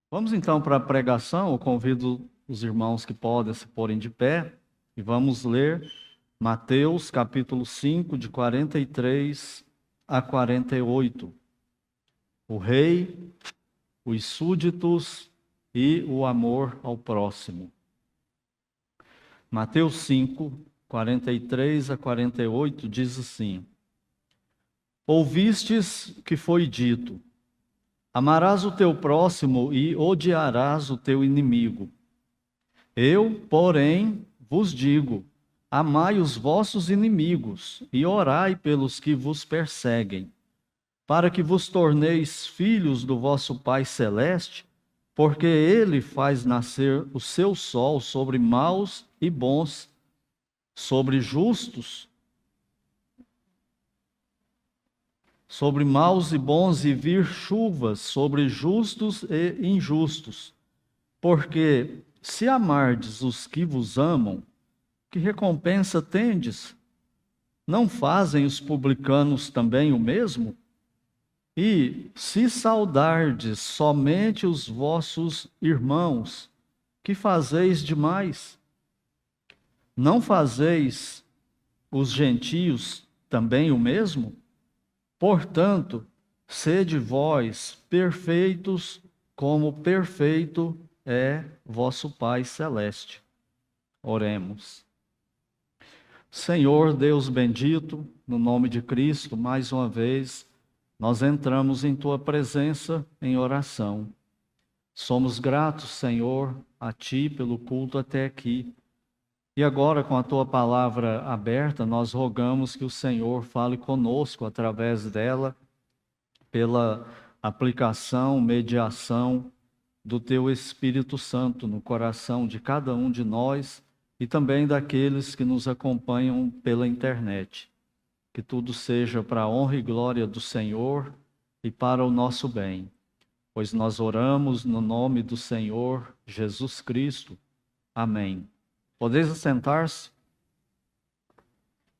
Vamos então para a pregação. Eu convido os irmãos que podem se porem de pé e vamos ler Mateus capítulo 5, de 43 a 48. O rei, os súditos e o amor ao próximo. Mateus 5, 43 a 48 diz assim: Ouvistes que foi dito: Amarás o teu próximo e odiarás o teu inimigo. Eu, porém, vos digo: amai os vossos inimigos e orai pelos que vos perseguem, para que vos torneis filhos do vosso Pai Celeste, porque ele faz nascer o seu sol sobre maus e bons, sobre justos, sobre maus e bons, e vir chuvas sobre justos e injustos. Porque se amardes os que vos amam, que recompensa tendes? Não fazem os publicanos também o mesmo? E se saudardes somente os vossos irmãos, que fazeis demais? Não fazeis os gentios também o mesmo? Portanto, sede vós perfeitos, como perfeito é vosso Pai Celeste. Oremos. Senhor Deus bendito, no nome de Cristo, mais uma vez, nós entramos em Tua presença em oração. Somos gratos, Senhor, a Ti pelo culto até aqui. E agora, com a Tua palavra aberta, nós rogamos que o Senhor fale conosco através dela, pela aplicação, mediação do Teu Espírito Santo no coração de cada um de nós e também daqueles que nos acompanham pela internet. Que tudo seja para a honra e glória do Senhor e para o nosso bem, pois nós oramos no nome do Senhor Jesus Cristo. Amém. Podeis assentar-se?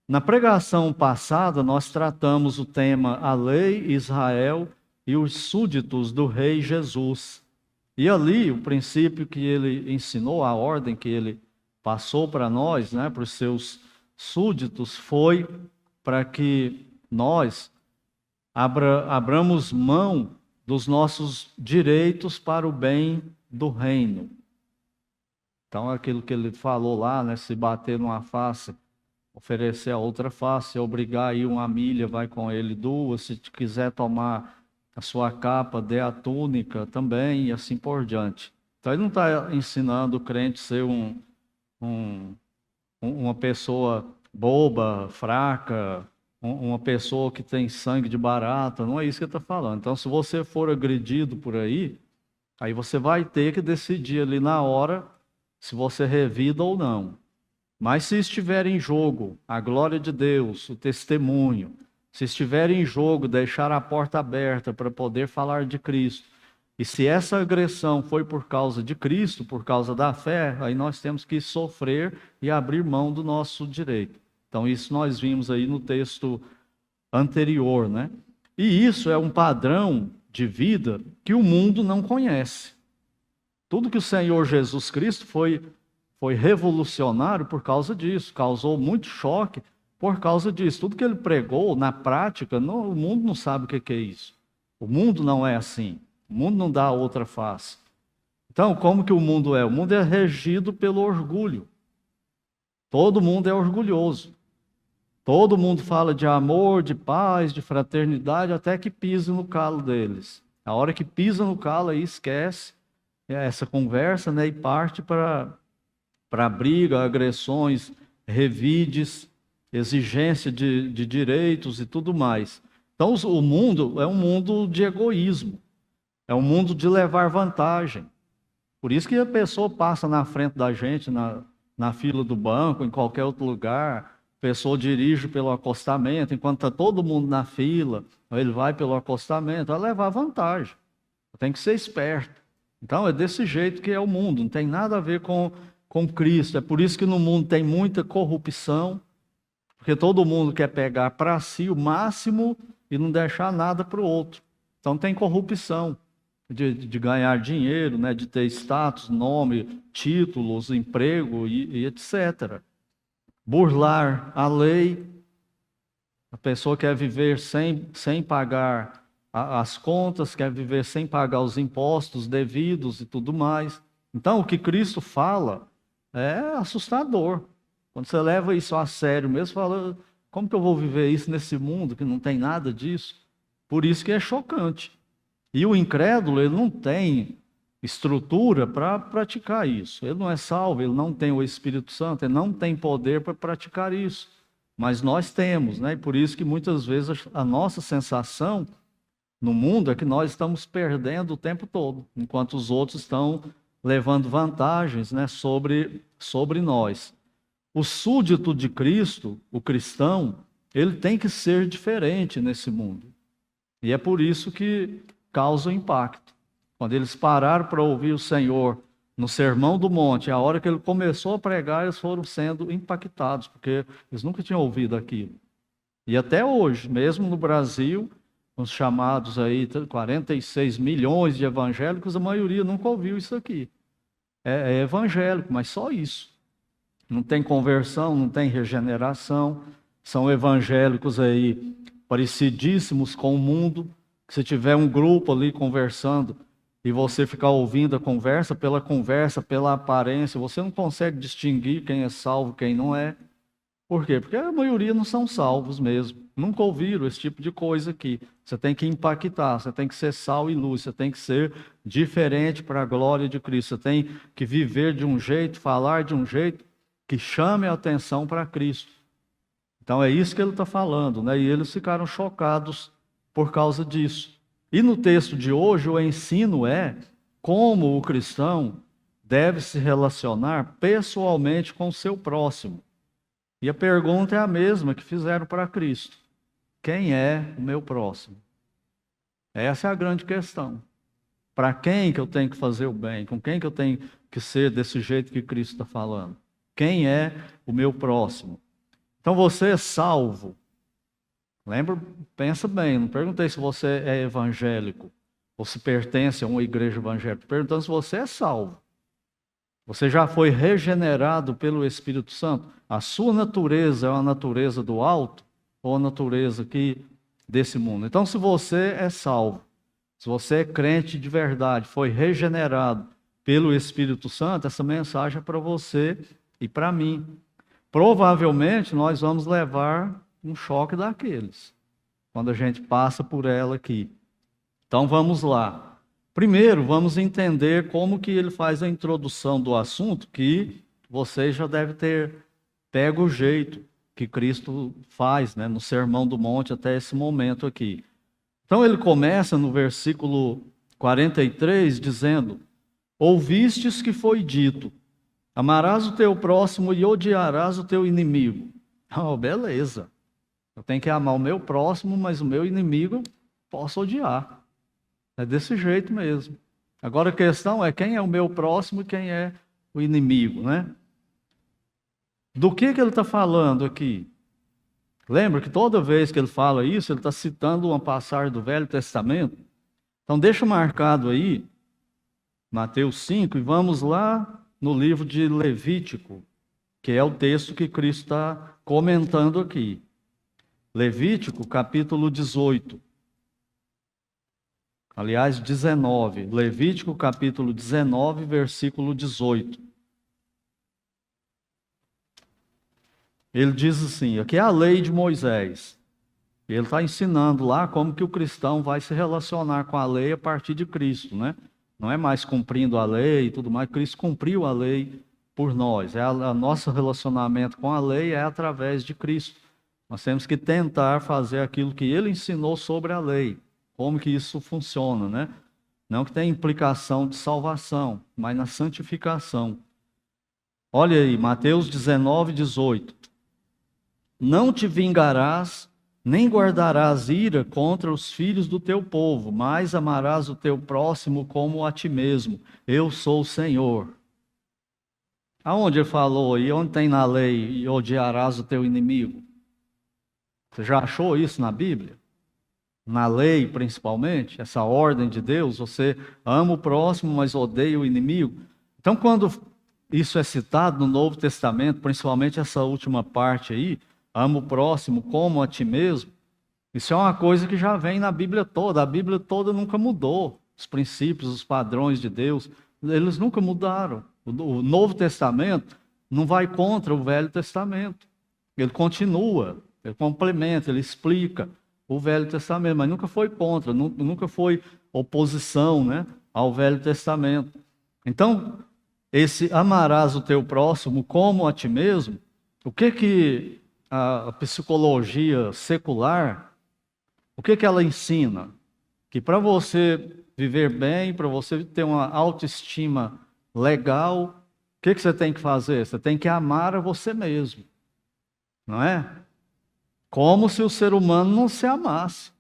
Na pregação passada, nós tratamos o tema A Lei, Israel e os súditos do Rei Jesus. E ali, o princípio que ele ensinou, a ordem que ele passou para nós, para os seus súditos, foi para que nós abramos mão dos nossos direitos para o bem do reino. Então, aquilo que ele falou lá, se bater numa face, oferecer a outra face, se obrigar a ir uma milha, vai com ele duas, se quiser tomar a sua capa, dê a túnica também, e assim por diante. Então, ele não está ensinando o crente a ser uma pessoa boba, fraca, uma pessoa que tem sangue de barata, não é isso que ele está falando. Então, se você for agredido por aí você vai ter que decidir ali na hora se você revida ou não. Mas se estiver em jogo a glória de Deus, o testemunho, se estiver em jogo deixar a porta aberta para poder falar de Cristo, e se essa agressão foi por causa de Cristo, por causa da fé, aí nós temos que sofrer e abrir mão do nosso direito. Então isso nós vimos aí no texto anterior, E isso é um padrão de vida que o mundo não conhece. Tudo que o Senhor Jesus Cristo foi revolucionário por causa disso, causou muito choque por causa disso. Tudo que ele pregou, na prática, o mundo não sabe o que é isso. O mundo não é assim. O mundo não dá outra face. Então, como que o mundo é? O mundo é regido pelo orgulho. Todo mundo é orgulhoso. Todo mundo fala de amor, de paz, de fraternidade, até que pisa no calo deles. A hora que pisa no calo, aí esquece essa conversa, e parte para briga, agressões, revides, exigência de direitos e tudo mais. Então, o mundo é um mundo de egoísmo, é um mundo de levar vantagem. Por isso que a pessoa passa na frente da gente, na fila do banco, em qualquer outro lugar, a pessoa dirige pelo acostamento, enquanto está todo mundo na fila, ele vai pelo acostamento, vai levar vantagem. Tem que ser esperto. Então, é desse jeito que é o mundo, não tem nada a ver com Cristo. É por isso que no mundo tem muita corrupção, porque todo mundo quer pegar para si o máximo e não deixar nada para o outro. Então tem corrupção. de ganhar dinheiro, né? De ter status, nome, títulos, emprego e etc. Burlar a lei, a pessoa quer viver sem pagar as contas, quer viver sem pagar os impostos devidos e tudo mais. Então, o que Cristo fala é assustador. Quando você leva isso a sério mesmo, fala, como que eu vou viver isso nesse mundo que não tem nada disso? Por isso que é chocante. E o incrédulo, ele não tem estrutura para praticar isso. Ele não é salvo, ele não tem o Espírito Santo, ele não tem poder para praticar isso. Mas nós temos, né? E por isso que muitas vezes a nossa sensação no mundo é que nós estamos perdendo o tempo todo, enquanto os outros estão levando vantagens, né, sobre nós. O súdito de Cristo, o cristão, ele tem que ser diferente nesse mundo. E é por isso que causa impacto. Quando eles pararam para ouvir o Senhor no Sermão do Monte, a hora que ele começou a pregar, eles foram sendo impactados, porque eles nunca tinham ouvido aquilo. E até hoje, mesmo no Brasil, os chamados aí 46 milhões de evangélicos, a maioria nunca ouviu isso aqui. É evangélico, mas só isso. Não tem conversão, não tem regeneração. São evangélicos aí parecidíssimos com o mundo. Se tiver um grupo ali conversando e você ficar ouvindo a conversa, pela aparência, você não consegue distinguir quem é salvo, quem não é. Por quê? Porque a maioria não são salvos mesmo. Nunca ouviram esse tipo de coisa aqui. Você tem que impactar, você tem que ser sal e luz, você tem que ser diferente para a glória de Cristo. Você tem que viver de um jeito, falar de um jeito que chame a atenção para Cristo. Então é isso que ele está falando, né? E eles ficaram chocados por causa disso. E no texto de hoje, o ensino é como o cristão deve se relacionar pessoalmente com o seu próximo. E a pergunta é a mesma que fizeram para Cristo: quem é o meu próximo? Essa é a grande questão. Para quem que eu tenho que fazer o bem? Com quem que eu tenho que ser desse jeito que Cristo está falando? Quem é o meu próximo? Então você é salvo. Lembra? Pensa bem, não perguntei se você é evangélico ou se pertence a uma igreja evangélica. Perguntando se você é salvo. Você já foi regenerado pelo Espírito Santo? A sua natureza é uma natureza do alto ou a natureza aqui desse mundo? Então, se você é salvo, se você é crente de verdade, foi regenerado pelo Espírito Santo, essa mensagem é para você e para mim. Provavelmente nós vamos levar um choque daqueles, quando a gente passa por ela aqui. Então vamos lá. Primeiro, vamos entender como que ele faz a introdução do assunto, que vocês já devem ter pego o jeito que Cristo faz, né, no Sermão do Monte até esse momento aqui. Então ele começa no versículo 43 dizendo: ouvistes que foi dito, amarás o teu próximo e odiarás o teu inimigo. Oh, beleza. Eu tenho que amar o meu próximo, mas o meu inimigo eu posso odiar. É desse jeito mesmo. Agora a questão é quem é o meu próximo e quem é o inimigo, né? Do que ele está falando aqui? Lembra que toda vez que ele fala isso, ele está citando uma passagem do Velho Testamento. Então deixa marcado aí, Mateus 5, e vamos lá no livro de Levítico, que é o texto que Cristo está comentando aqui. Levítico, capítulo 18. Aliás, 19. Levítico, capítulo 19, versículo 18. Ele diz assim, aqui é a lei de Moisés. Ele está ensinando lá como que o cristão vai se relacionar com a lei a partir de Cristo, né? Não é mais cumprindo a lei e tudo mais. Cristo cumpriu a lei por nós. Nosso relacionamento com a lei é através de Cristo. Nós temos que tentar fazer aquilo que ele ensinou sobre a lei. Como que isso funciona, né? Não que tenha implicação de salvação, mas na santificação. Olha aí, Mateus 19, 18. Não te vingarás, nem guardarás ira contra os filhos do teu povo, mas amarás o teu próximo como a ti mesmo. Eu sou o Senhor. Aonde ele falou aí? Onde tem na lei, e odiarás o teu inimigo? Você já achou isso na Bíblia? na lei principalmente, essa ordem de Deus, você ama o próximo, mas odeia o inimigo. Então, quando isso é citado no Novo Testamento, principalmente essa última parte aí, ama o próximo como a ti mesmo, isso é uma coisa que já vem na Bíblia toda. A Bíblia toda nunca mudou. Os princípios, os padrões de Deus, eles nunca mudaram. O Novo Testamento não vai contra o Velho Testamento. Ele continua, ele complementa, ele explica o Velho Testamento, mas nunca foi contra, nunca foi oposição, né, ao Velho Testamento. Então, esse amarás o teu próximo como a ti mesmo, o que a psicologia secular, o que ela ensina? Que para você viver bem, para você ter uma autoestima legal, o que você tem que fazer? Você tem que amar a você mesmo, não é? Como se o ser humano não se amasse.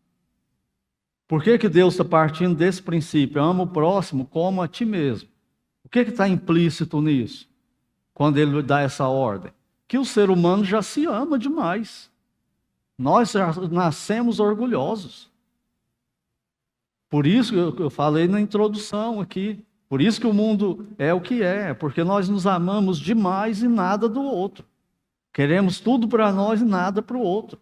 Por que Deus está partindo desse princípio? Ama o próximo como a ti mesmo. O que está implícito nisso? Quando ele dá essa ordem? Que o ser humano já se ama demais. Nós já nascemos orgulhosos. Por isso que eu falei na introdução aqui. Por isso que o mundo é o que é. Porque nós nos amamos demais e nada do outro. Queremos tudo para nós e nada para o outro.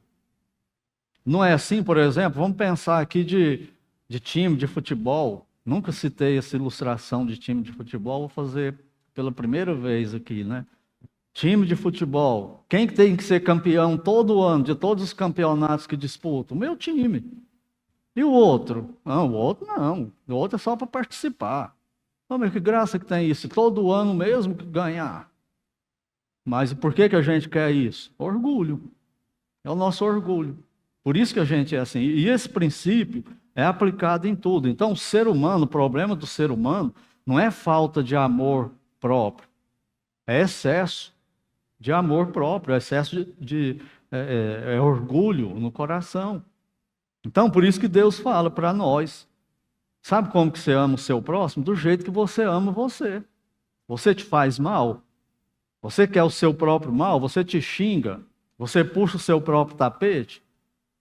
Não é assim, por exemplo? Vamos pensar aqui de time de futebol. Nunca citei essa ilustração de time de futebol. Vou fazer pela primeira vez aqui, né? Time de futebol. Quem tem que ser campeão todo ano, de todos os campeonatos que disputam? O meu time. E o outro? Não, o outro não. O outro é só para participar. Oh, mas que graça que tem isso. Todo ano mesmo que ganhar. Mas por que a gente quer isso? Orgulho. É o nosso orgulho. Por isso que a gente é assim. E esse princípio é aplicado em tudo. Então, o ser humano, o problema do ser humano não é falta de amor próprio. É excesso de amor próprio, excesso de orgulho no coração. Então, por isso que Deus fala para nós. Sabe como que você ama o seu próximo? Do jeito que você ama você. Você te faz mal? Você quer o seu próprio mal? Você te xinga? Você puxa o seu próprio tapete?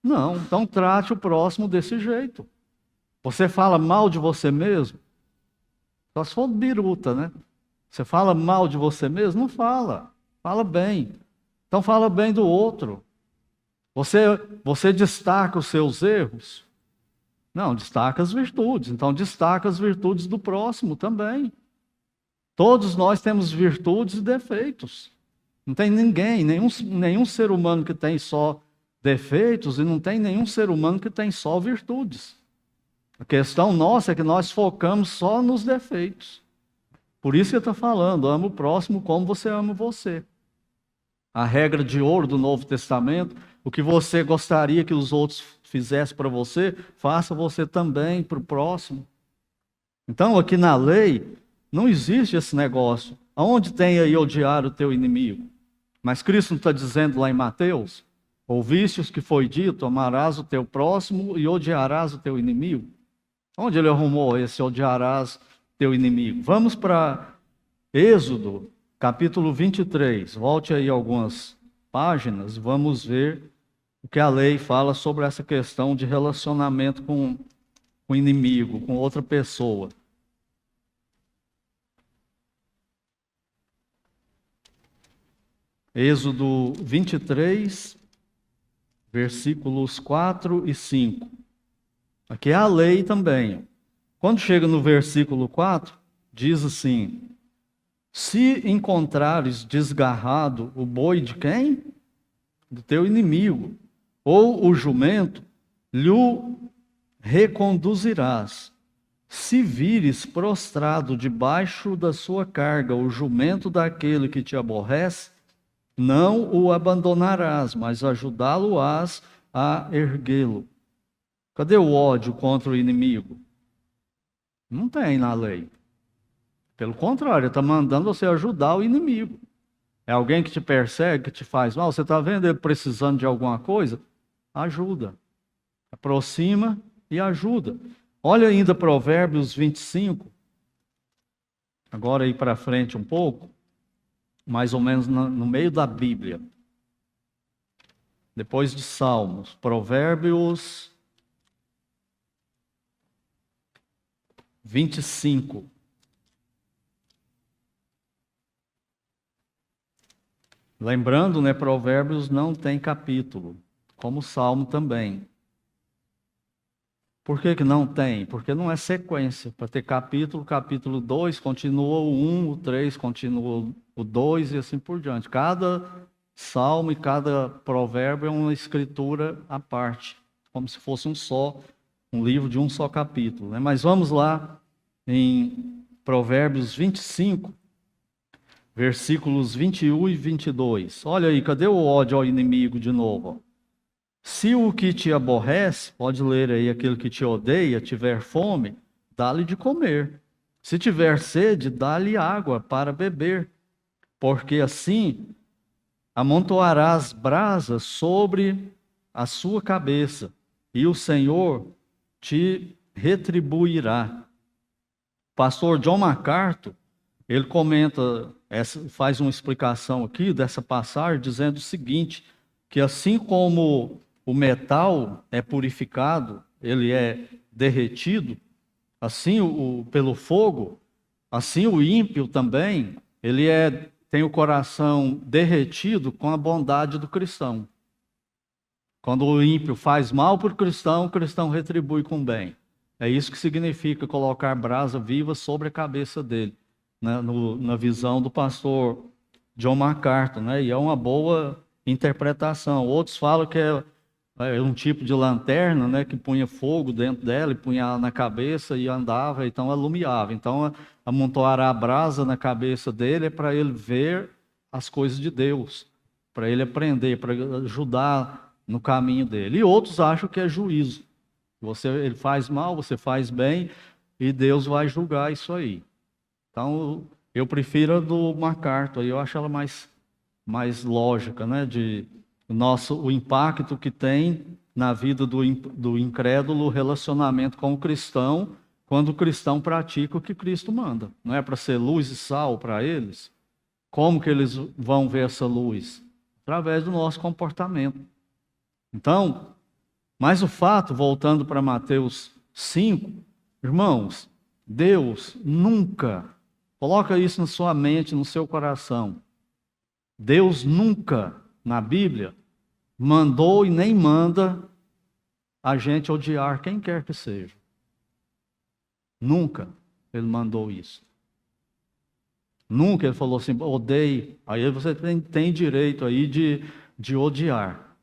Não, então trate o próximo desse jeito. Você fala mal de você mesmo? Só se for biruta, né? Você fala mal de você mesmo? Não fala. Fala bem. Então fala bem do outro. Você destaca os seus erros? Não, destaca as virtudes. Então destaca as virtudes do próximo também. Todos nós temos virtudes e defeitos. Não tem ninguém, nenhum ser humano que tem só defeitos e não tem nenhum ser humano que tem só virtudes. A questão nossa é que nós focamos só nos defeitos. Por isso que eu estou falando, ama o próximo como você ama você. A regra de ouro do Novo Testamento, o que você gostaria que os outros fizessem para você, faça você também para o próximo. Então, aqui na lei, não existe esse negócio. Aonde tem aí odiar o teu inimigo? Mas Cristo não está dizendo lá em Mateus, ouviste o que foi dito, amarás o teu próximo e odiarás o teu inimigo. Onde ele arrumou esse odiarás teu inimigo? Vamos para Êxodo, capítulo 23. Volte aí algumas páginas, vamos ver o que a lei fala sobre essa questão de relacionamento com o inimigo, com outra pessoa. Êxodo 23, versículos 4 e 5. Aqui é a lei também. Quando chega no versículo 4, diz assim: se encontrares desgarrado o boi de quem? Do teu inimigo, ou o jumento, lhe reconduzirás. Se vires prostrado debaixo da sua carga o jumento daquele que te aborrece, não o abandonarás, mas ajudá-lo-ás a erguê-lo. Cadê o ódio contra o inimigo? Não tem na lei. Pelo contrário, está mandando você ajudar o inimigo. É alguém que te persegue, que te faz mal. Você está vendo ele precisando de alguma coisa? Ajuda. Aproxima e ajuda. Olha ainda Provérbios 25. Agora aí para frente um pouco. Mais ou menos no meio da Bíblia. Depois de Salmos. Provérbios 25. Lembrando, né, Provérbios não tem capítulo, como o Salmo também. Por que que não tem? Porque não é sequência. Para ter capítulo, capítulo 2 continua o 1, o 3 continua o 2 e assim por diante. Cada salmo e cada provérbio é uma escritura à parte, como se fosse um livro de um só capítulo, né? Mas vamos lá em Provérbios 25, versículos 21 e 22. Olha aí, cadê o ódio ao inimigo de novo? Se o que te aborrece, pode ler aí, aquele que te odeia, tiver fome, dá-lhe de comer. Se tiver sede, dá-lhe água para beber, porque assim amontoarás brasas sobre a sua cabeça, e o Senhor te retribuirá. Pastor John MacArthur, ele comenta, faz uma explicação aqui dessa passagem, dizendo o seguinte, que assim como o metal é purificado, ele é derretido, assim pelo fogo, assim o ímpio também, tem o coração derretido com a bondade do cristão. Quando o ímpio faz mal para o cristão retribui com bem. É isso que significa colocar brasa viva sobre a cabeça dele, né? Na visão do pastor John MacArthur, né? E é uma boa interpretação. Outros falam que é um tipo de lanterna, né, que punha fogo dentro dela e punha ela na cabeça e andava, então alumiava. Então, amontoar a brasa na cabeça dele é para ele ver as coisas de Deus, para ele aprender, para ajudar no caminho dele. E outros acham que é juízo. Ele faz mal, você faz bem, e Deus vai julgar isso aí. Então, eu prefiro a do MacArthur, eu acho ela mais lógica, né, o impacto que tem na vida do incrédulo, o relacionamento com o cristão, quando o cristão pratica o que Cristo manda. Não é para ser luz e sal para eles? Como que eles vão ver essa luz? Através do nosso comportamento. Então, mas o fato, voltando para Mateus 5, irmãos, Deus nunca, coloca isso na sua mente, no seu coração, Deus nunca, na Bíblia, mandou e nem manda a gente odiar quem quer que seja. Nunca ele mandou isso. Nunca ele falou assim, odeie. Aí você tem direito aí de odiar.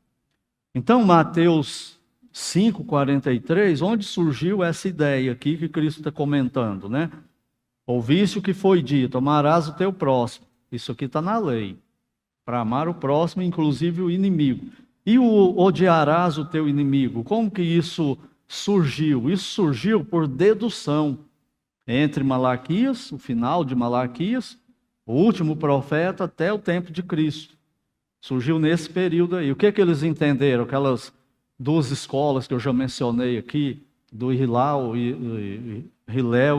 Então, Mateus 5:43, onde surgiu essa ideia aqui que Cristo está comentando, né? Ouviste o que foi dito, amarás o teu próximo. Isso aqui está na lei. Para amar o próximo, inclusive o inimigo. E o odiarás o teu inimigo. Como que isso surgiu? Isso surgiu por dedução. Entre Malaquias, o final de Malaquias, o último profeta, até o tempo de Cristo. Surgiu nesse período aí. O que eles entenderam? Aquelas duas escolas que eu já mencionei aqui, do Hillel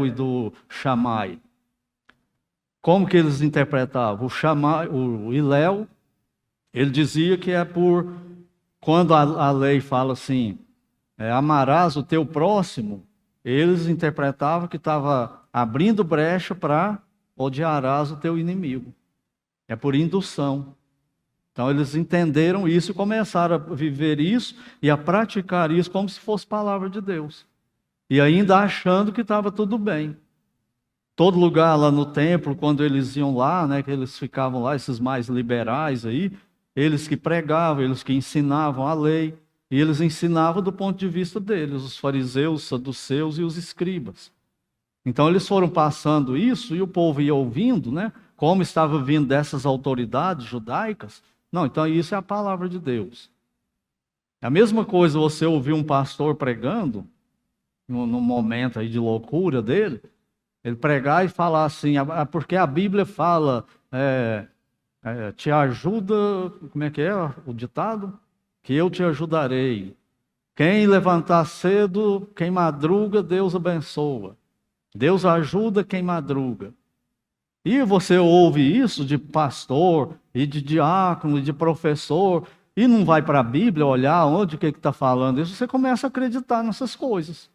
e do Shammai. Como que eles interpretavam? O Hillel, ele dizia que é quando a lei fala assim, amarás o teu próximo, eles interpretavam que estava abrindo brecha para odiarás o teu inimigo. É por indução. Então eles entenderam isso e começaram a viver isso e a praticar isso como se fosse palavra de Deus. E ainda achando que estava tudo bem. Todo lugar lá no templo, quando eles iam lá, né, que eles ficavam lá, esses mais liberais aí, eles que pregavam, eles que ensinavam a lei, e eles ensinavam do ponto de vista deles, os fariseus, os saduceus e os escribas. Então eles foram passando isso e o povo ia ouvindo, né, como estava vindo dessas autoridades judaicas. Não, então isso é a palavra de Deus. É a mesma coisa você ouvir um pastor pregando, num momento aí de loucura dele, ele pregar e falar assim, porque a Bíblia fala, te ajuda, como é que é o ditado? Que eu te ajudarei. Quem levantar cedo, quem madruga, Deus abençoa. Deus ajuda quem madruga. E você ouve isso de pastor, e de diácono, e de professor, e não vai para a Bíblia olhar onde o que está falando isso, você começa a acreditar nessas coisas.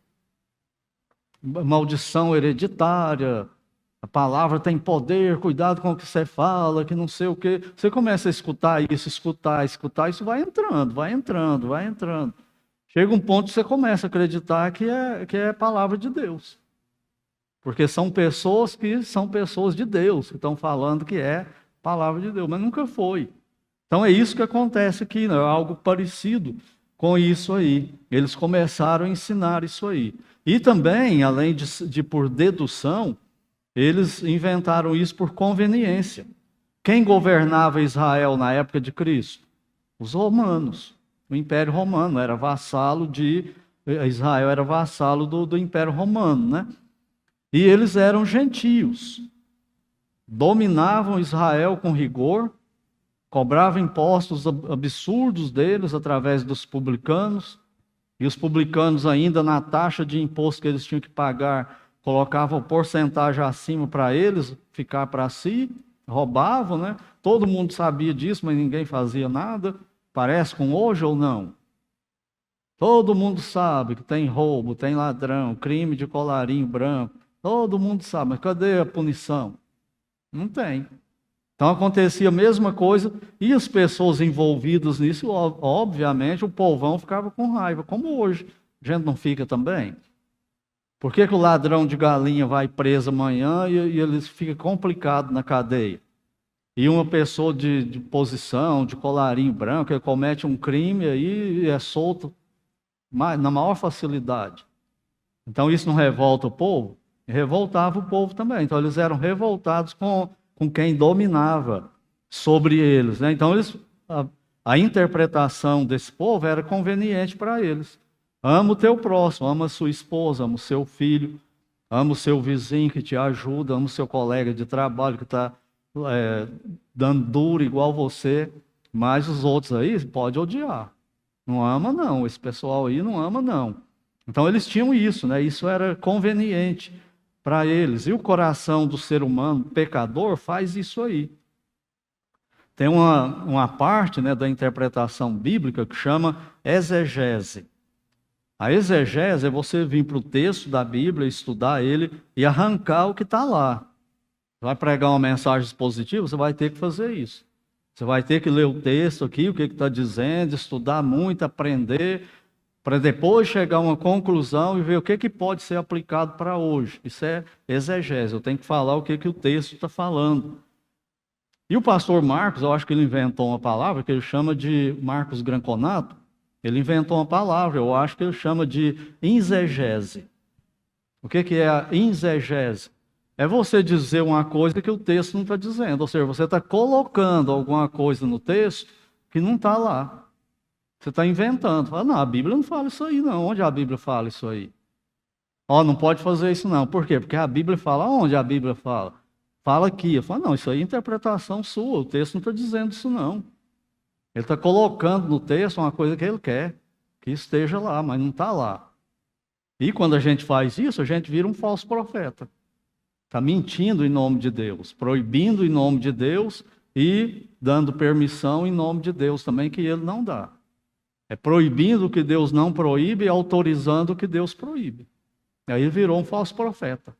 maldição hereditária, a palavra tem poder, cuidado com o que você fala, que não sei o quê. Você começa a escutar isso, isso vai entrando, vai entrando, vai entrando. Chega um ponto que você começa a acreditar que é palavra de Deus. Porque são pessoas que são pessoas de Deus, que estão falando que é palavra de Deus, mas nunca foi. Então é isso que acontece aqui, né? Algo parecido com isso aí. Eles começaram a ensinar isso aí. E também, além de por dedução, eles inventaram isso por conveniência. Quem governava Israel na época de Cristo? Os romanos. O Império Romano era vassalo de... Israel era vassalo do Império Romano, né? E eles eram gentios. Dominavam Israel com rigor, cobravam impostos absurdos deles através dos publicanos, e os publicanos ainda na taxa de imposto que eles tinham que pagar, colocavam porcentagem acima para eles, ficar para si, roubavam, né? Todo mundo sabia disso, mas ninguém fazia nada. Parece com hoje ou não? Todo mundo sabe que tem roubo, tem ladrão, crime de colarinho branco. Todo mundo sabe, mas cadê a punição? Não tem. Então acontecia a mesma coisa e as pessoas envolvidas nisso, obviamente, o povão ficava com raiva, como hoje. A gente não fica também? Por que o ladrão de galinha vai preso amanhã e ele fica complicado na cadeia? E uma pessoa de posição, de colarinho branco, ele comete um crime aí e é solto na maior facilidade. Então isso não revolta o povo? Revoltava o povo também. Então eles eram revoltados com quem dominava sobre eles, né? Então a interpretação desse povo era conveniente para eles. Ama o teu próximo, ama a sua esposa, ama o seu filho, ama o seu vizinho que te ajuda, ama o seu colega de trabalho que está dando duro igual você, mas os outros aí pode odiar. Não ama não, esse pessoal aí não ama não. Então eles tinham isso, né? Isso era conveniente para eles. E o coração do ser humano pecador faz isso aí. Tem uma parte, né, da interpretação bíblica que chama exegese. A exegese é você vir para o texto da Bíblia, estudar ele e arrancar o que está lá. Vai pregar uma mensagem expositiva, você vai ter que fazer isso. Você vai ter que ler o texto aqui, o que está dizendo, estudar muito, aprender, para depois chegar a uma conclusão e ver o que pode ser aplicado para hoje. Isso é exegese, eu tenho que falar o que o texto está falando. E o pastor Marcos, eu acho que ele inventou uma palavra que ele chama de Marcos Granconato. Ele inventou uma palavra, eu acho que ele chama de exegese. O que é a exegese? É você dizer uma coisa que o texto não está dizendo. Ou seja, você está colocando alguma coisa no texto que não está lá. Você está inventando. Fala, não, a Bíblia não fala isso aí, não. Onde a Bíblia fala isso aí? Não pode fazer isso não. Por quê? Porque a Bíblia fala. Onde a Bíblia fala? Fala aqui. Eu falo, não, isso aí é interpretação sua. O texto não está dizendo isso não. Ele está colocando no texto uma coisa que ele quer que esteja lá, mas não está lá. E quando a gente faz isso, a gente vira um falso profeta. Está mentindo em nome de Deus, proibindo em nome de Deus e dando permissão em nome de Deus também, que ele não dá. É proibindo o que Deus não proíbe e autorizando o que Deus proíbe. E aí virou um falso profeta.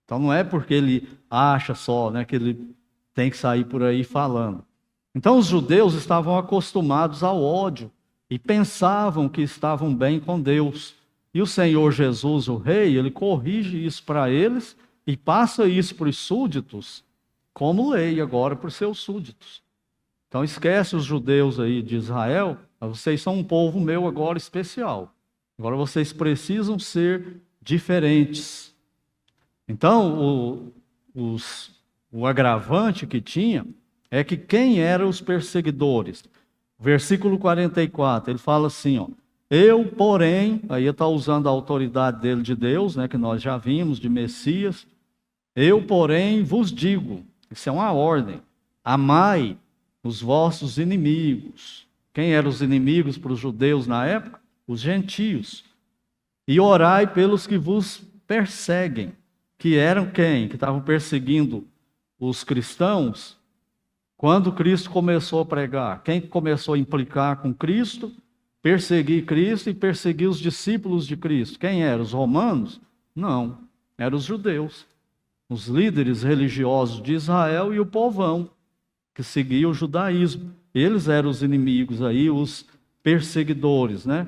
Então não é porque ele acha só, né, que ele tem que sair por aí falando. Então os judeus estavam acostumados ao ódio e pensavam que estavam bem com Deus. E o Senhor Jesus, o Rei, ele corrige isso para eles e passa isso para os súditos como lei agora para os seus súditos. Então esquece os judeus aí de Israel, vocês são um povo meu agora especial. Agora vocês precisam ser diferentes. Então o agravante que tinha é que quem eram os perseguidores? Versículo 44, ele fala assim, ó, eu, porém, aí está usando a autoridade dele de Deus, né, que nós já vimos, de Messias, eu, porém, vos digo, isso é uma ordem, amai os vossos inimigos. Quem eram os inimigos para os judeus na época? Os gentios. E orai pelos que vos perseguem, que eram quem? Que estavam perseguindo os cristãos. Quando Cristo começou a pregar, quem começou a implicar com Cristo, perseguir Cristo e perseguir os discípulos de Cristo? Quem eram? Os romanos? Não, eram os judeus, os líderes religiosos de Israel e o povão que seguia o judaísmo. Eles eram os inimigos aí, os perseguidores, né?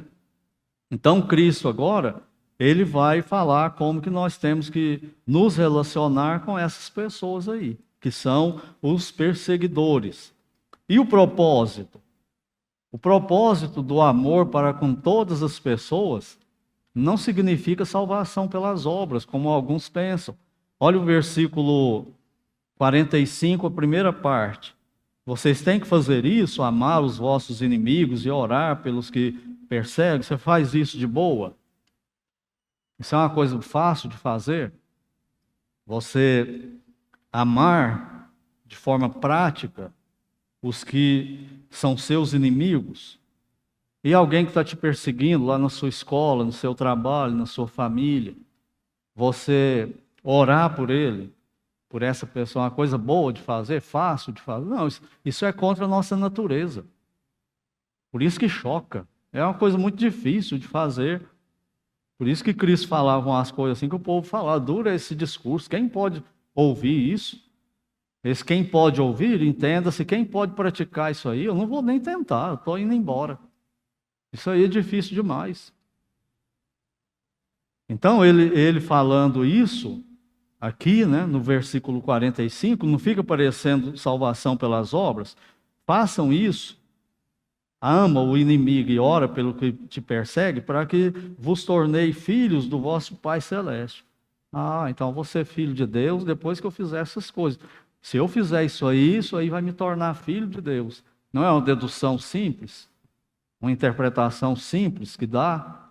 Então Cristo agora, ele vai falar como que nós temos que nos relacionar com essas pessoas aí, que são os perseguidores. E o propósito? O propósito do amor para com todas as pessoas não significa salvação pelas obras, como alguns pensam. Olha o versículo 45, a primeira parte. Vocês têm que fazer isso, amar os vossos inimigos e orar pelos que perseguem. Você faz isso de boa? Isso é uma coisa fácil de fazer? Você amar de forma prática os que são seus inimigos? E alguém que está te perseguindo lá na sua escola, no seu trabalho, na sua família, você orar por ele, por essa pessoa, uma coisa boa de fazer, fácil de fazer? Não, isso é contra a nossa natureza. Por isso que choca. É uma coisa muito difícil de fazer. Por isso que Cristo falava umas coisas assim que o povo falava, dura esse discurso. Quem pode ouvir isso? Esse quem pode ouvir, entenda-se, quem pode praticar isso aí, eu não vou nem tentar, eu estou indo embora. Isso aí é difícil demais. Então, ele falando isso, aqui, né, no versículo 45, não fica parecendo salvação pelas obras? Façam isso, ama o inimigo e ora pelo que te persegue, para que vos tornei filhos do vosso Pai Celeste. Ah, então vou ser filho de Deus depois que eu fizer essas coisas. Se eu fizer isso aí vai me tornar filho de Deus. Não é uma dedução simples? Uma interpretação simples que dá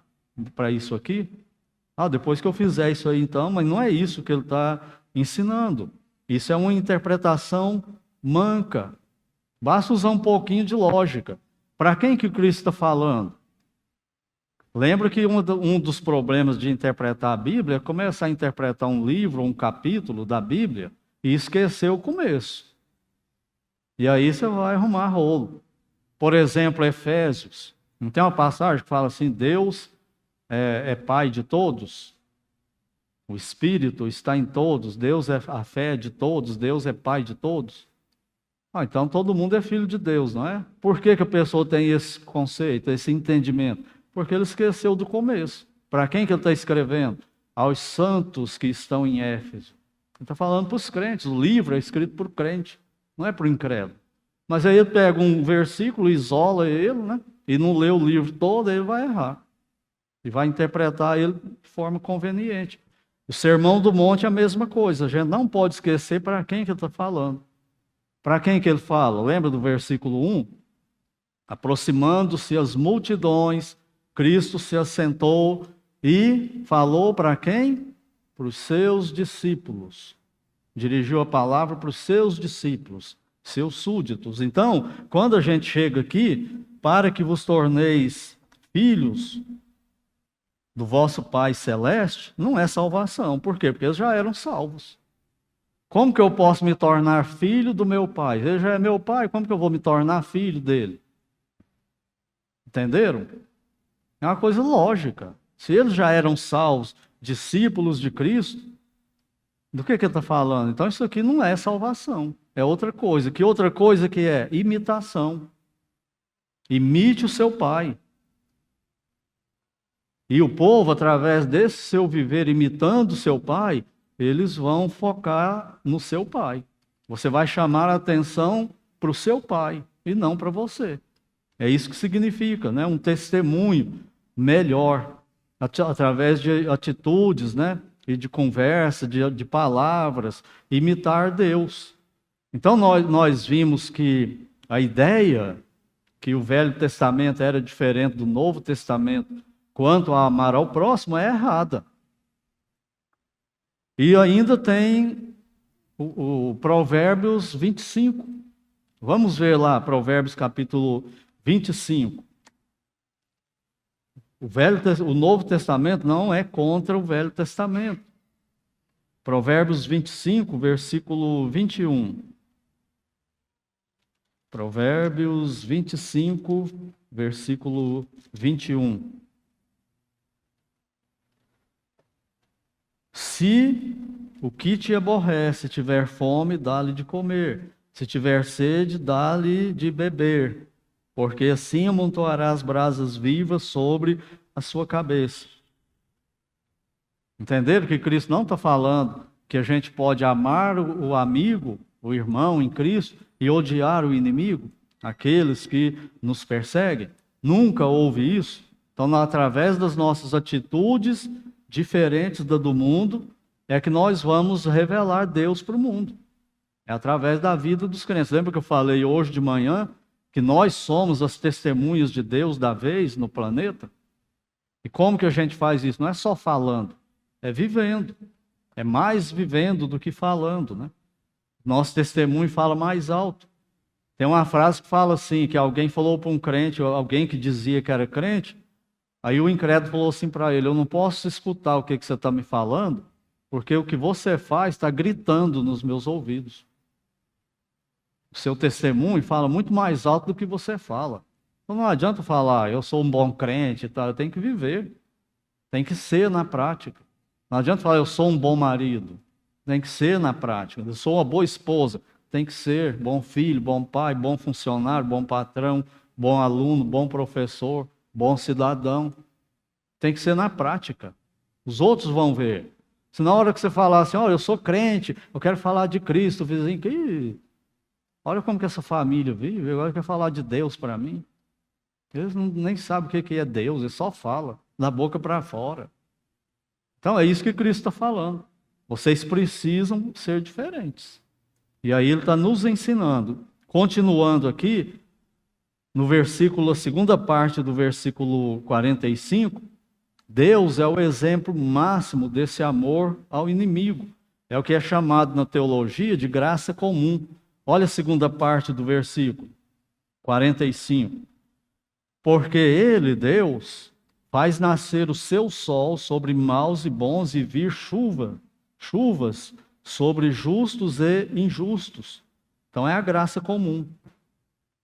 para isso aqui? Ah, depois que eu fizer isso aí então, mas não é isso que ele está ensinando. Isso é uma interpretação manca. Basta usar um pouquinho de lógica. Para quem que o Cristo está falando? Lembra que um dos problemas de interpretar a Bíblia é começar a interpretar um livro, um capítulo da Bíblia e esquecer o começo. E aí você vai arrumar rolo. Por exemplo, Efésios. Não tem uma passagem que fala assim, Deus é Pai de todos? O Espírito está em todos, Deus é a fé de todos, Deus é Pai de todos. Ah, então todo mundo é filho de Deus, não é? Por que a pessoa tem esse conceito, esse entendimento? Porque ele esqueceu do começo. Para quem que ele está escrevendo? Aos santos que estão em Éfeso. Ele está falando para os crentes, o livro é escrito por crente, não é para o incrédulo. Mas aí ele pega um versículo, isola ele, né? E não lê o livro todo, aí ele vai errar. E vai interpretar ele de forma conveniente. O Sermão do Monte é a mesma coisa. A gente não pode esquecer para quem que ele está falando. Para quem que ele fala? Lembra do versículo 1? Aproximando-se as multidões, Cristo se assentou e falou para quem? Para os seus discípulos. Dirigiu a palavra para os seus discípulos, seus súditos. Então, quando a gente chega aqui, para que vos torneis filhos do vosso Pai Celeste, não é salvação. Por quê? Porque eles já eram salvos. Como que eu posso me tornar filho do meu pai? Ele já é meu pai, como que eu vou me tornar filho dele? Entenderam? É uma coisa lógica. Se eles já eram salvos, discípulos de Cristo, do que ele está falando? Então isso aqui não é salvação, é outra coisa. Que outra coisa que é? Imitação. Imite o seu pai. E o povo, através desse seu viver imitando o seu pai, eles vão focar no seu pai. Você vai chamar a atenção para o seu pai e não para você. É isso que significa, né? Um testemunho melhor, através de atitudes, né? E de conversa, de palavras, imitar Deus. Então nós vimos que a ideia que o Velho Testamento era diferente do Novo Testamento quanto a amar ao próximo é errada. E ainda tem o Provérbios 25. Vamos ver lá, Provérbios capítulo 25. O Novo Testamento não é contra o Velho Testamento. Provérbios 25, versículo 21. Provérbios 25, versículo 21. Se o que te aborrece tiver fome, dá-lhe de comer. Se tiver sede, dá-lhe de beber. Porque assim amontoarás brasas vivas sobre a sua cabeça. Entenderam que Cristo não está falando que a gente pode amar o amigo, o irmão em Cristo, e odiar o inimigo, aqueles que nos perseguem? Nunca houve isso. Então, através das nossas atitudes diferentes da do mundo, é que nós vamos revelar Deus para o mundo. É através da vida dos crentes. Lembra que eu falei hoje de manhã que nós somos as testemunhas de Deus da vez no planeta? E como que a gente faz isso? Não é só falando, é vivendo. É mais vivendo do que falando, né? Nosso testemunho fala mais alto. Tem uma frase que fala assim, que alguém falou para um crente, alguém que dizia que era crente, aí o incrédulo falou assim para ele: eu não posso escutar o que você está me falando, porque o que você faz está gritando nos meus ouvidos. O seu testemunho fala muito mais alto do que você fala. Então não adianta falar, eu sou um bom crente e tal, eu tenho que viver. Tem que ser na prática. Não adianta falar, eu sou um bom marido. Tem que ser na prática. Eu sou uma boa esposa. Tem que ser bom filho, bom pai, bom funcionário, bom patrão, bom aluno, bom professor, bom cidadão. Tem que ser na prática. Os outros vão ver. Se na hora que você falar assim, eu sou crente, eu quero falar de Cristo, o vizinho, olha como que essa família vive, agora quer falar de Deus para mim. Eles nem sabem o que é Deus, eles só falam, da boca para fora. Então é isso que Cristo está falando. Vocês precisam ser diferentes. E aí ele está nos ensinando. Continuando aqui, no versículo, a segunda parte do versículo 45, Deus é o exemplo máximo desse amor ao inimigo. É o que é chamado na teologia de graça comum. Olha a segunda parte do versículo 45. Porque ele, Deus, faz nascer o seu sol sobre maus e bons e vir chuvas sobre justos e injustos. Então é a graça comum.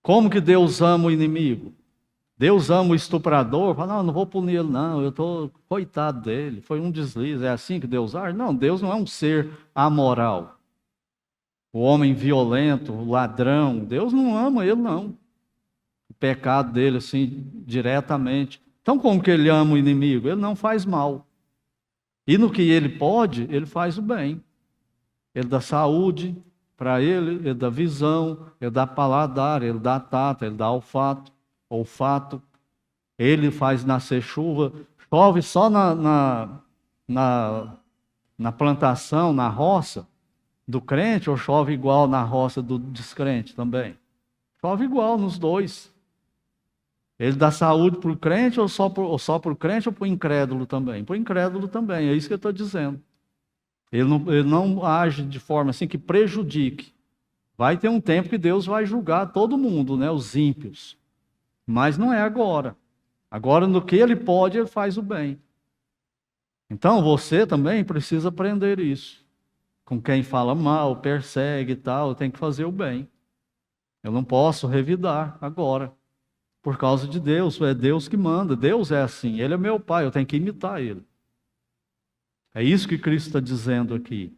Como que Deus ama o inimigo? Deus ama o estuprador? Fala, não vou punir ele não, eu estou coitado dele, foi um deslize. É assim que Deus age? Não, Deus não é um ser amoral. O homem violento, o ladrão, Deus não ama ele não. O pecado dele assim, diretamente. Então como que ele ama o inimigo? Ele não faz mal. E no que ele pode, ele faz o bem. Ele dá saúde para ele dá visão, ele dá paladar, ele dá tato, ele dá olfato. Ele faz nascer chuva. Chove só na plantação, na roça do crente, ou chove igual na roça do descrente também? Chove igual nos dois. Ele dá saúde para o crente ou só para o crente ou para o incrédulo também? Para o incrédulo também, é isso que eu estou dizendo. Ele não age de forma assim que prejudique. Vai ter um tempo que Deus vai julgar todo mundo, né, os ímpios. Mas não é agora. Agora, no que ele pode, ele faz o bem. Então, você também precisa aprender isso. Com quem fala mal, persegue e tal, eu tenho que fazer o bem. Eu não posso revidar agora. Por causa de Deus, é Deus que manda. Deus é assim, Ele é meu Pai, eu tenho que imitar Ele. É isso que Cristo está dizendo aqui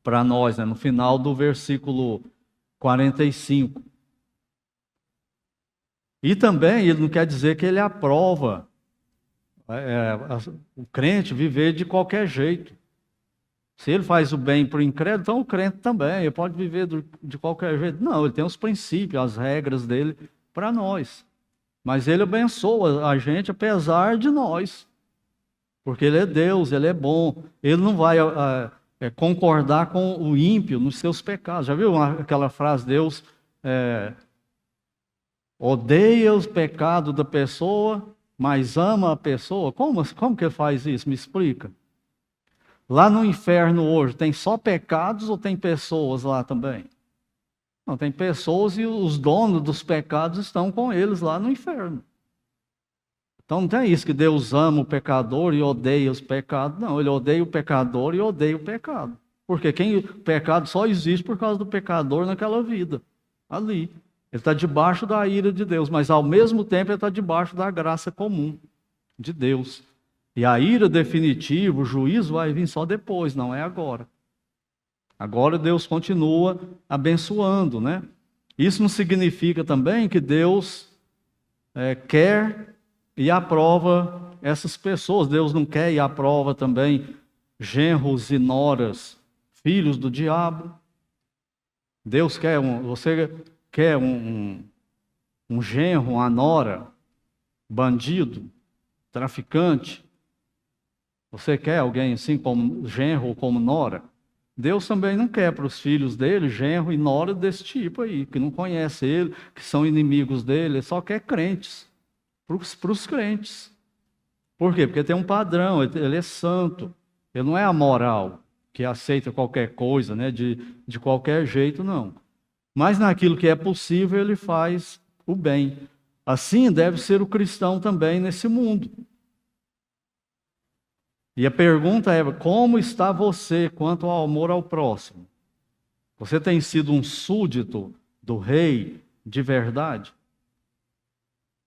para nós, né? No final do versículo 45. E também ele não quer dizer que ele aprova o crente viver de qualquer jeito. Se ele faz o bem para o incrédulo, então o crente também, ele pode viver de qualquer jeito. Não, ele tem os princípios, as regras dele para nós. Mas ele abençoa a gente apesar de nós. Porque ele é Deus, ele é bom. Ele não vai concordar com o ímpio nos seus pecados. Já viu aquela frase, Deus odeia os pecados da pessoa, mas ama a pessoa? Como que ele faz isso? Me explica. Lá no inferno hoje, tem só pecados ou tem pessoas lá também? Não, tem pessoas e os donos dos pecados estão com eles lá no inferno. Então não tem isso que Deus ama o pecador e odeia os pecados. Não, ele odeia o pecador e odeia o pecado. Porque o pecado só existe por causa do pecador naquela vida, ali. Ele está debaixo da ira de Deus, mas ao mesmo tempo ele está debaixo da graça comum de Deus. E a ira definitiva, o juízo vai vir só depois, não é agora. Agora Deus continua abençoando, né? Isso não significa também que Deus quer e aprova essas pessoas. Deus não quer e aprova também genros e noras, filhos do diabo. Deus quer você quer um genro, uma nora, bandido, traficante? Você quer alguém assim como genro ou como nora? Deus também não quer para os filhos dele genro e nora desse tipo aí, que não conhece ele, que são inimigos dele, ele só quer crentes, para os crentes. Por quê? Porque tem um padrão, ele é santo, ele não é amoral, que aceita qualquer coisa, né, de qualquer jeito, não. Mas naquilo que é possível, ele faz o bem. Assim deve ser o cristão também nesse mundo. E a pergunta é: como está você quanto ao amor ao próximo? Você tem sido um súdito do rei de verdade?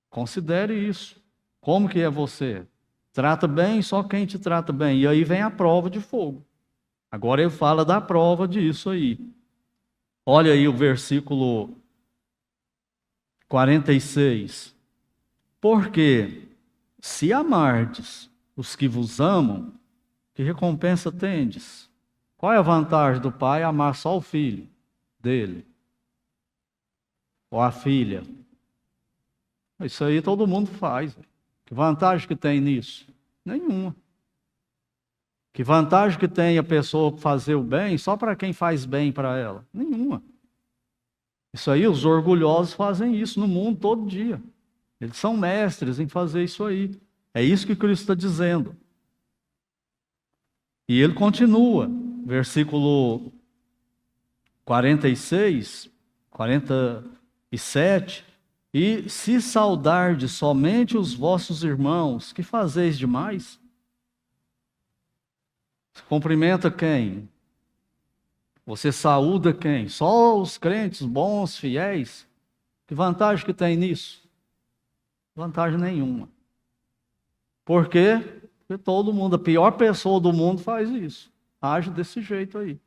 Considere isso. Como que é você? Trata bem só quem te trata bem. E aí vem a prova de fogo. Agora ele fala da prova disso aí. Olha aí o versículo 46. Porque se amardes os que vos amam, que recompensa tendes? Qual é a vantagem do pai amar só o filho dele? Ou a filha? Isso aí todo mundo faz. Que vantagem que tem nisso? Nenhuma. Que vantagem que tem a pessoa fazer o bem só para quem faz bem para ela? Nenhuma. Isso aí, os orgulhosos fazem isso no mundo todo dia. Eles são mestres em fazer isso aí. É isso que Cristo está dizendo. E ele continua, versículo 46, 47. E se saudardes somente os vossos irmãos, que fazeis demais? Você cumprimenta quem? Você saúda quem? Só os crentes bons, fiéis? Que vantagem que tem nisso? Vantagem nenhuma. Por quê? Porque todo mundo, a pior pessoa do mundo faz isso. Age desse jeito aí.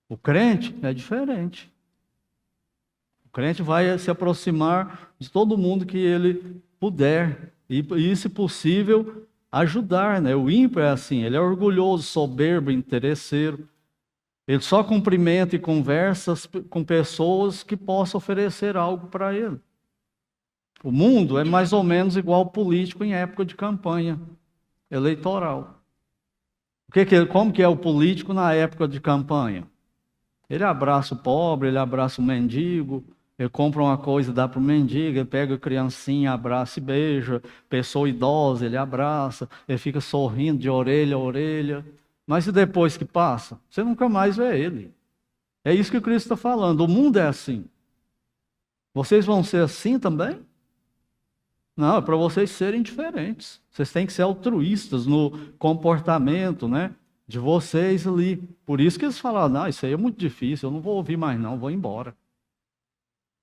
O crente é diferente. O crente vai se aproximar de todo mundo que ele puder. E se possível, ajudar, né? O ímpio é assim, ele é orgulhoso, soberbo, interesseiro. Ele só cumprimenta e conversa com pessoas que possam oferecer algo para ele. O mundo é mais ou menos igual ao político em época de campanha eleitoral. Como que é o político na época de campanha? Ele abraça o pobre, ele abraça o mendigo, ele compra uma coisa e dá para o mendigo, ele pega a criancinha, abraça e beija, pessoa idosa, ele abraça, ele fica sorrindo de orelha a orelha. Mas e depois que passa? Você nunca mais vê ele. É isso que Cristo está falando, o mundo é assim. Vocês vão ser assim também? Não, é para vocês serem diferentes. Vocês têm que ser altruístas no comportamento, né, de vocês ali. Por isso que eles falaram: não, isso aí é muito difícil, eu não vou ouvir mais não, vou embora.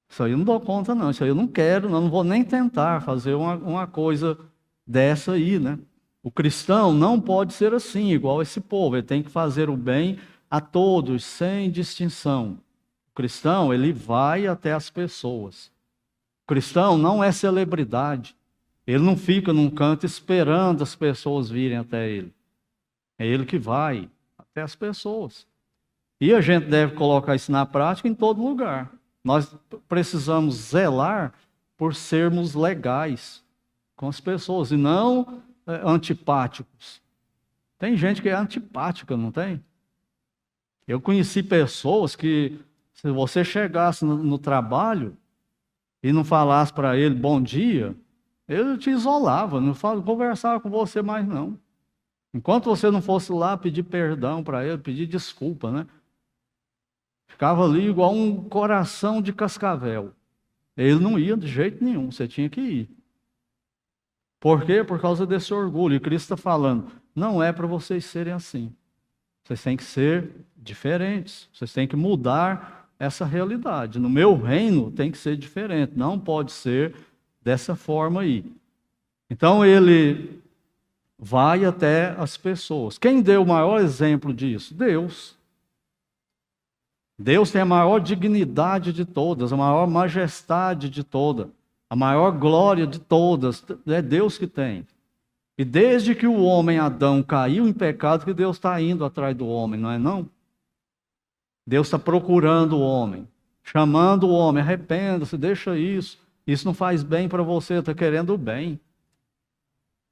Isso aí eu não dou conta não, isso aí eu não quero, não vou nem tentar fazer uma coisa dessa aí, né? O cristão não pode ser assim, igual esse povo. Ele tem que fazer o bem a todos, sem distinção. O cristão, ele vai até as pessoas. O cristão não é celebridade. Ele não fica num canto esperando as pessoas virem até ele. É ele que vai até as pessoas. E a gente deve colocar isso na prática em todo lugar. Nós precisamos zelar por sermos legais com as pessoas e não antipáticos. Tem gente que é antipática, não tem? Eu conheci pessoas que, se você chegasse no trabalho e não falasse para ele bom dia, ele te isolava, não conversava com você mais não. Enquanto você não fosse lá pedir perdão para ele, pedir desculpa, né? Ficava ali igual um coração de cascavel. Ele não ia de jeito nenhum, você tinha que ir. Por quê? Por causa desse orgulho. E Cristo está falando, não é para vocês serem assim. Vocês têm que ser diferentes. Vocês têm que mudar essa realidade. No meu reino tem que ser diferente. Não pode ser dessa forma aí. Então ele vai até as pessoas. Quem deu o maior exemplo disso? Deus. Deus tem a maior dignidade de todas, a maior majestade de todas, a maior glória de todas. É Deus que tem. E desde que o homem Adão caiu em pecado, que Deus está indo atrás do homem, não é não? Deus está procurando o homem, chamando o homem, arrependa-se, deixa isso. Isso não faz bem para você, está querendo o bem.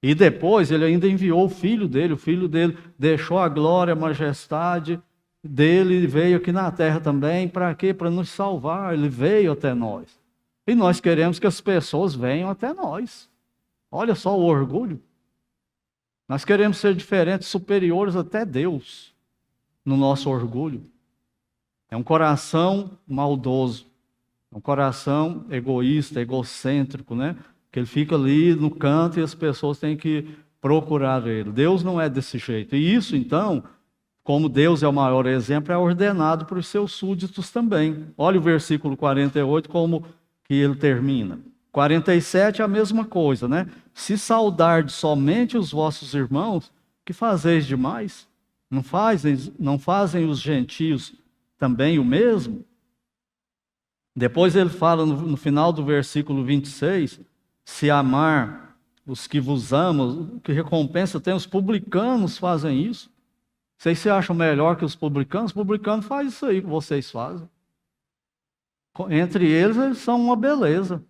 E depois ele ainda enviou o filho dele deixou a glória, a majestade dele, e veio aqui na terra também, para quê? Para nos salvar, ele veio até nós. E nós queremos que as pessoas venham até nós. Olha só o orgulho. Nós queremos ser diferentes, superiores até Deus, no nosso orgulho. É um coração maldoso, é um coração egoísta, egocêntrico, né? Que ele fica ali no canto e as pessoas têm que procurar ele. Deus não é desse jeito. E isso, então, como Deus é o maior exemplo, é ordenado para os seus súditos também. Olha o versículo 48, como que ele termina. 47 é a mesma coisa, né? Se saudardes somente os vossos irmãos, que fazeis demais? Não fazem os gentios também o mesmo? Depois ele fala no final do versículo 26, se amar os que vos amam, que recompensa tem? Os publicanos fazem isso. Vocês se acham melhor que os publicanos? Os publicanos fazem isso aí que vocês fazem. Entre eles são uma beleza.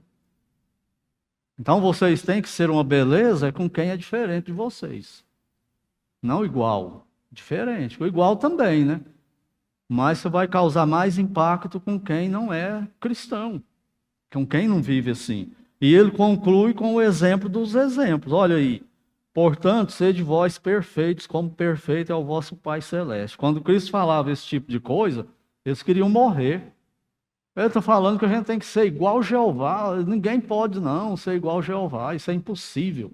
Então vocês têm que ser uma beleza com quem é diferente de vocês. Não igual, diferente. O igual também, né? Mas você vai causar mais impacto com quem não é cristão, com quem não vive assim. E ele conclui com o exemplo dos exemplos. Olha aí. Portanto, sede vós perfeitos, como perfeito é o vosso Pai Celeste. Quando Cristo falava esse tipo de coisa, eles queriam morrer. Ele está falando que a gente tem que ser igual Jeová. Ninguém pode não ser igual Jeová, isso é impossível.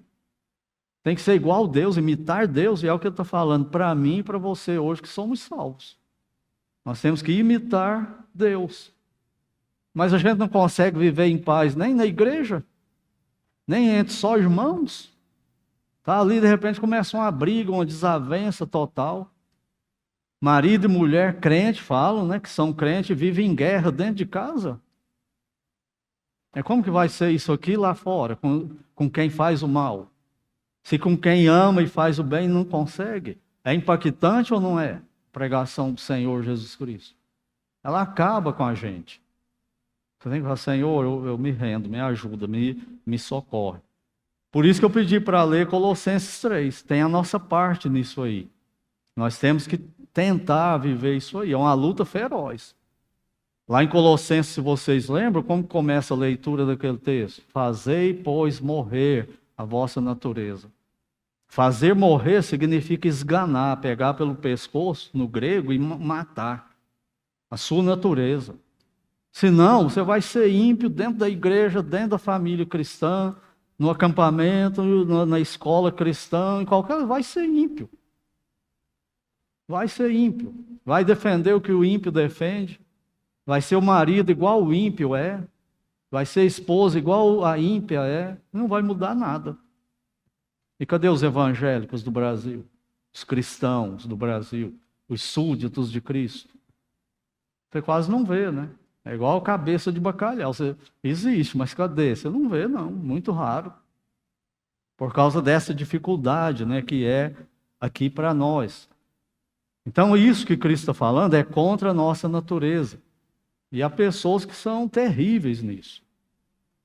Tem que ser igual Deus, imitar Deus, e é o que ele está falando para mim e para você hoje que somos salvos. Nós temos que imitar Deus. Mas a gente não consegue viver em paz nem na igreja, nem entre só irmãos. Tá ali, de repente, começa uma briga, uma desavença total. Marido e mulher crente falam, né, que são crentes e vivem em guerra dentro de casa. É como que vai ser isso aqui lá fora, com quem faz o mal? Se com quem ama e faz o bem não consegue. É impactante ou não é? A pregação do Senhor Jesus Cristo. Ela acaba com a gente. Você tem que falar, Senhor, eu me rendo, me ajuda, me socorre. Por isso que eu pedi para ler Colossenses 3. Tem a nossa parte nisso aí. Nós temos que tentar viver isso aí. É uma luta feroz. Lá em Colossenses, se vocês lembram, como começa a leitura daquele texto? Fazei, pois, morrer a vossa natureza. Fazer morrer significa esganar, pegar pelo pescoço, no grego, e matar a sua natureza. Senão, você vai ser ímpio dentro da igreja, dentro da família cristã, no acampamento, na escola cristã, em qualquer... vai ser ímpio. Vai ser ímpio. Vai defender o que o ímpio defende. Vai ser o marido igual o ímpio é. Vai ser esposa igual a ímpia é. Não vai mudar nada. E cadê os evangélicos do Brasil? Os cristãos do Brasil? Os súditos de Cristo? Você quase não vê, né? É igual cabeça de bacalhau. Você... existe, mas cadê? Você não vê, não. Muito raro. Por causa dessa dificuldade, né, que é aqui para nós. Então, isso que Cristo está falando é contra a nossa natureza. E há pessoas que são terríveis nisso.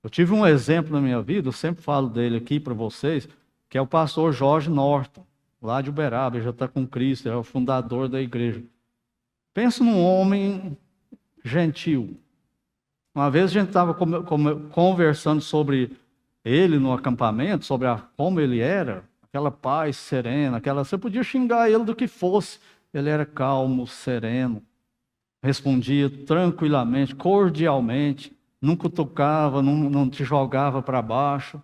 Eu tive um exemplo na minha vida, eu sempre falo dele aqui para vocês, que é o pastor Jorge Norton, lá de Uberaba, ele já está com Cristo, é o fundador da igreja. Pensa num homem gentil. Uma vez a gente estava conversando sobre ele no acampamento, sobre como ele era, aquela paz serena, você podia xingar ele do que fosse. Ele era calmo, sereno, respondia tranquilamente, cordialmente, não cutucava, não te jogava para baixo.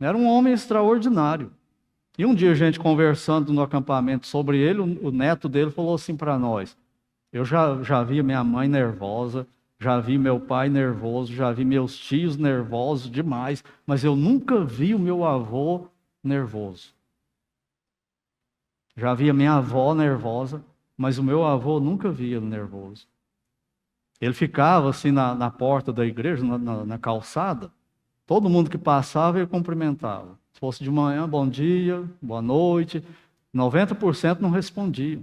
Era um homem extraordinário. E um dia a gente conversando no acampamento sobre ele, o neto dele falou assim para nós, eu já via minha mãe nervosa, Já vi meu pai nervoso, já vi meus tios nervosos demais, mas eu nunca vi o meu avô nervoso. Já vi a minha avó nervosa, mas o meu avô nunca via ele nervoso. Ele ficava assim na porta da igreja, na calçada, todo mundo que passava ele cumprimentava. Se fosse de manhã, bom dia, boa noite. 90% não respondia.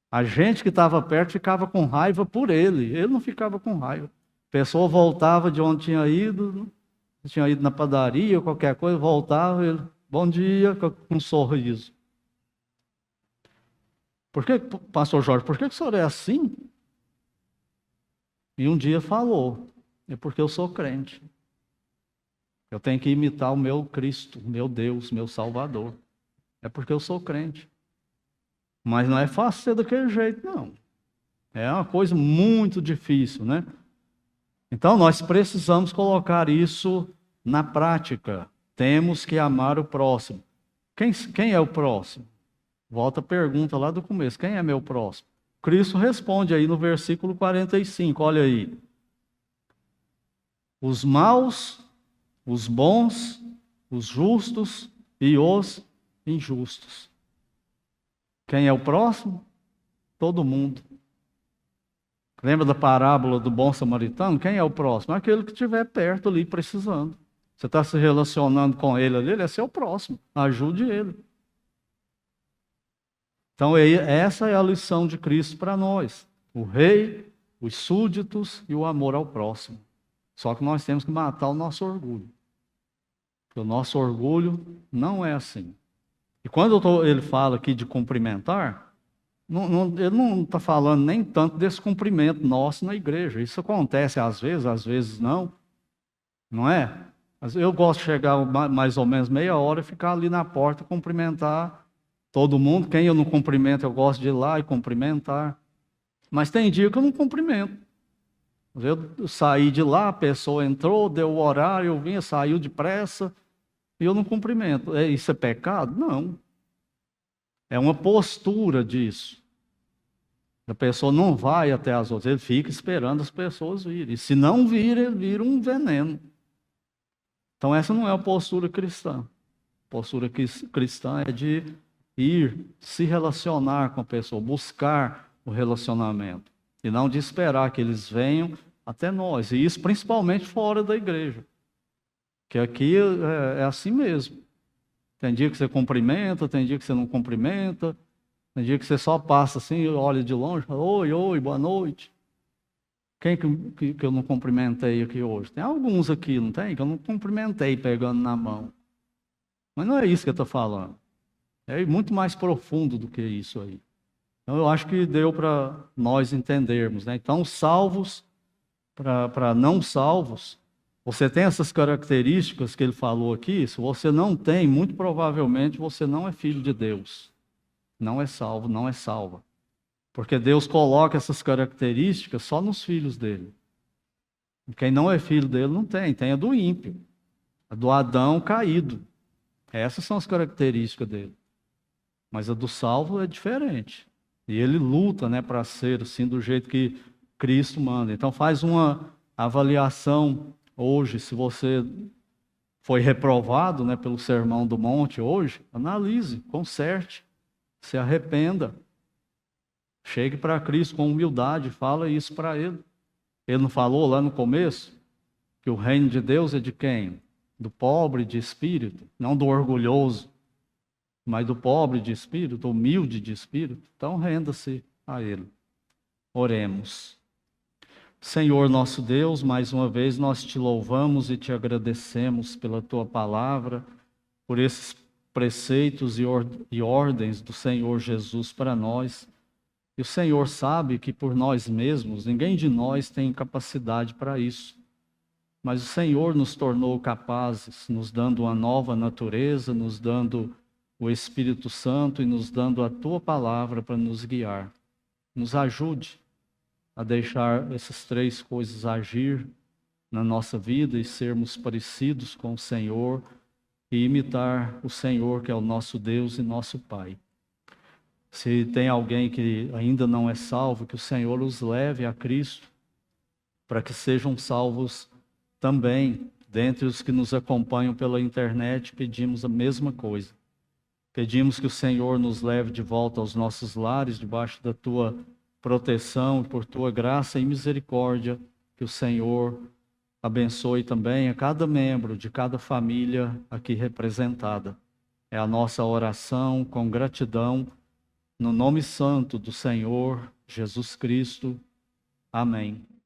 A gente que estava perto ficava com raiva por ele. Ele não ficava com raiva. A pessoa voltava de onde tinha ido na padaria, qualquer coisa, voltava, ele, bom dia, com um sorriso. Por que, pastor Jorge, por que o senhor é assim? E um dia falou, é porque eu sou crente. Eu tenho que imitar o meu Cristo, meu Deus, meu Salvador. É porque eu sou crente. Mas não é fácil ser daquele jeito, não. É uma coisa muito difícil, né? Então, nós precisamos colocar isso na prática. Temos que amar o próximo. Quem é o próximo? Volta a pergunta lá do começo. Quem é meu próximo? Cristo responde aí no versículo 45. Olha aí. Os maus, os bons, os justos e os injustos. Quem é o próximo? Todo mundo. Lembra da parábola do bom samaritano? Quem é o próximo? Aquele que estiver perto ali, precisando. Você está se relacionando com ele ali, ele é seu próximo. Ajude ele. Então, essa é a lição de Cristo para nós. O rei, os súditos e o amor ao próximo. Só que nós temos que matar o nosso orgulho. Porque o nosso orgulho não é assim. E quando ele fala aqui de cumprimentar, ele não está falando nem tanto desse cumprimento nosso na igreja. Isso acontece às vezes não. Não é? Eu gosto de chegar mais ou menos meia hora e ficar ali na porta e cumprimentar todo mundo. Quem eu não cumprimento, eu gosto de ir lá e cumprimentar. Mas tem dia que eu não cumprimento. Eu saí de lá, a pessoa entrou, deu o horário, eu vinha, saiu depressa, e eu não cumprimento. Isso é pecado? Não. É uma postura disso. A pessoa não vai até as outras, ele fica esperando as pessoas virem. E se não vir, ele vira um veneno. Então essa não é a postura cristã. A postura cristã é de ir, se relacionar com a pessoa, buscar o relacionamento. E não de esperar que eles venham até nós. E isso principalmente fora da igreja. Que aqui é assim mesmo. Tem dia que você cumprimenta, tem dia que você não cumprimenta, tem dia que você só passa assim, olha de longe, oi, boa noite. Quem que eu não cumprimentei aqui hoje? Tem alguns aqui, não tem? Que eu não cumprimentei pegando na mão. Mas não é isso que eu estou falando. É muito mais profundo do que isso aí. Então eu acho que deu para nós entendermos, né? Então, salvos para não salvos, você tem essas características que ele falou aqui. Se você não tem, muito provavelmente você não é filho de Deus. Não é salvo, não é salva. Porque Deus coloca essas características só nos filhos dele. Quem não é filho dele não tem, tem a do ímpio, a do Adão caído. Essas são as características dele. Mas a do salvo é diferente. E ele luta, né, para ser assim, do jeito que Cristo manda. Então faz uma avaliação hoje, se você foi reprovado, né, pelo Sermão do Monte hoje, analise, conserte, se arrependa. Chegue para Cristo com humildade, fala isso para Ele. Ele não falou lá no começo que o reino de Deus é de quem? Do pobre de espírito, não do orgulhoso, mas do pobre de espírito, humilde de espírito. Então renda-se a Ele. Oremos. Senhor nosso Deus, mais uma vez nós te louvamos e te agradecemos pela tua palavra, por esses preceitos e ordens do Senhor Jesus para nós. E o Senhor sabe que por nós mesmos, ninguém de nós tem capacidade para isso. Mas o Senhor nos tornou capazes, nos dando uma nova natureza, nos dando o Espírito Santo e nos dando a tua palavra para nos guiar. Nos ajude a deixar essas três coisas agir na nossa vida e sermos parecidos com o Senhor e imitar o Senhor, que é o nosso Deus e nosso Pai. Se tem alguém que ainda não é salvo, que o Senhor os leve a Cristo, para que sejam salvos também. Dentre os que nos acompanham pela internet, pedimos a mesma coisa. Pedimos que o Senhor nos leve de volta aos nossos lares, debaixo da tua proteção e por tua graça e misericórdia, que o Senhor abençoe também a cada membro de cada família aqui representada. É a nossa oração com gratidão, no nome santo do Senhor Jesus Cristo. Amém.